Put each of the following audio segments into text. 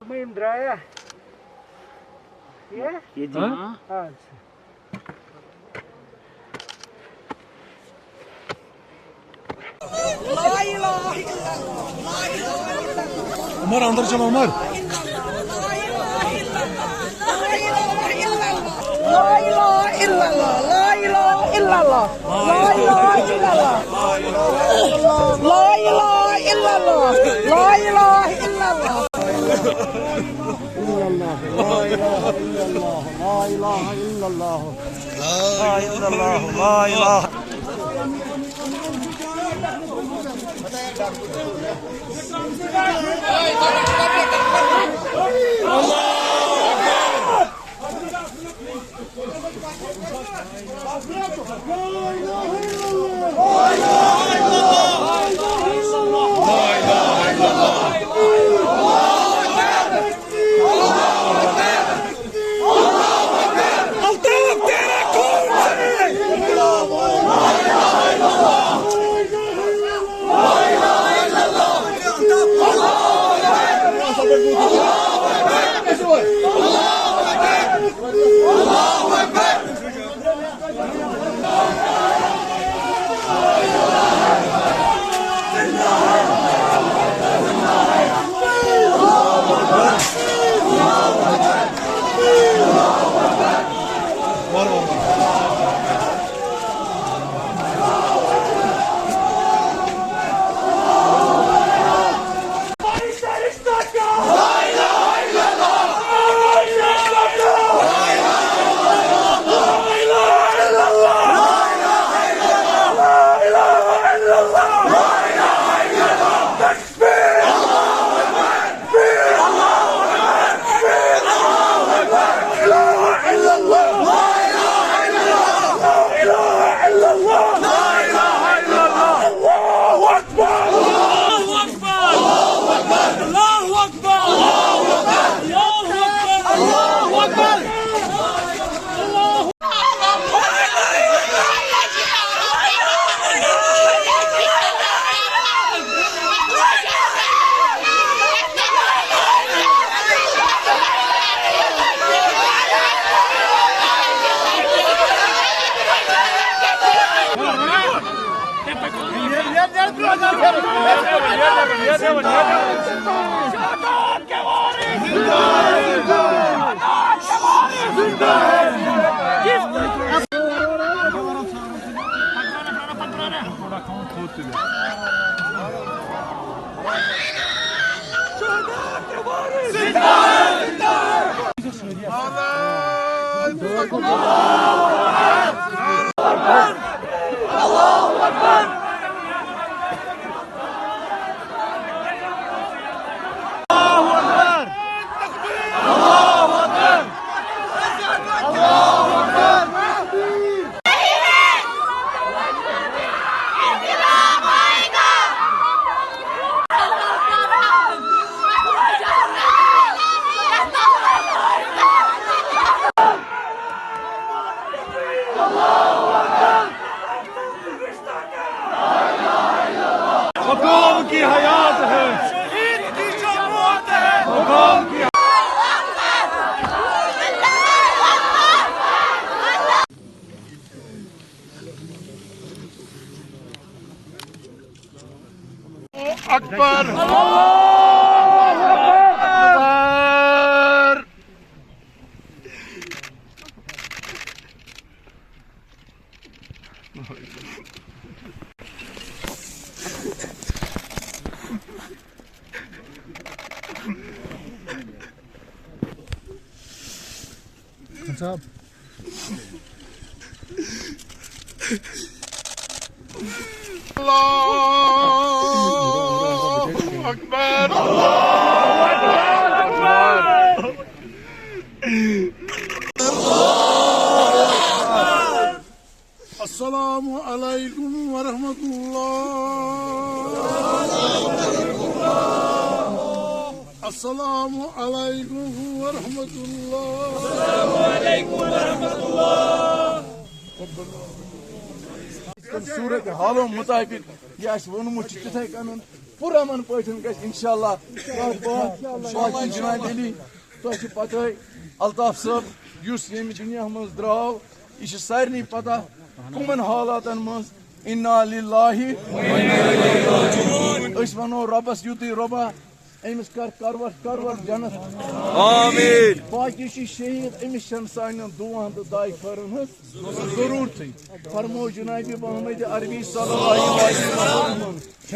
Mahindra ya? Ya? 7. Acha. Ömer अंदर चलो Umar La ilahe illallah, la ilahe illallah, la ilahe illallah, la ilahe illallah, la ilahe illallah. La ilahe illallah, la ilahe illallah, la illallah, la ilahe. मकाम की हयात है शहीद की जो मौत है मकाम की अकबर साहब अल्लाहु अकबर अल्लाहु अकबर अस्सलामु अलैकुम व रहमतुल्लाह अस्सलामु अलैकुम व रहमतुल्लाह अस्सलामु अलैकुम व रहमतुल्लाह सूरत हालों मुताबिक यह वोनमुत तिथे कन पुरमन पठन गस इंशाल्लाह बाकी जनाब अली तुझ पता अल्ताफ साहब युस यम दुनिया मज द्राव यह सारे पता कमन हालातन मज इन्ना लिल्लाहि व इन्ना इलैहि राजिऊन वनो रबस युति रबा अमिस करवर जन्नत आमीन बाकी शहीद अमिस सान दुआन तो दाय खरन जरूरत फरमो जनाब मोहम्मद अरबी सल्लल्लाहु अलैहि वसल्लम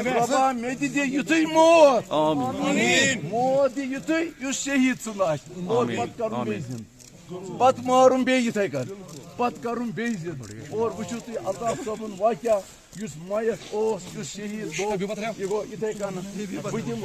रबा मे दि युति मौत आमीन मौत दि युति युस शहीद सुन और पत करुन बेजिन पत मारुन बे यिथे कर पत करुन बेजिन और वुचु तुम अल्ताफ साहबन वाक्या युस मायक ओस युस शहीद गो ये गो यिथे कन बुदिम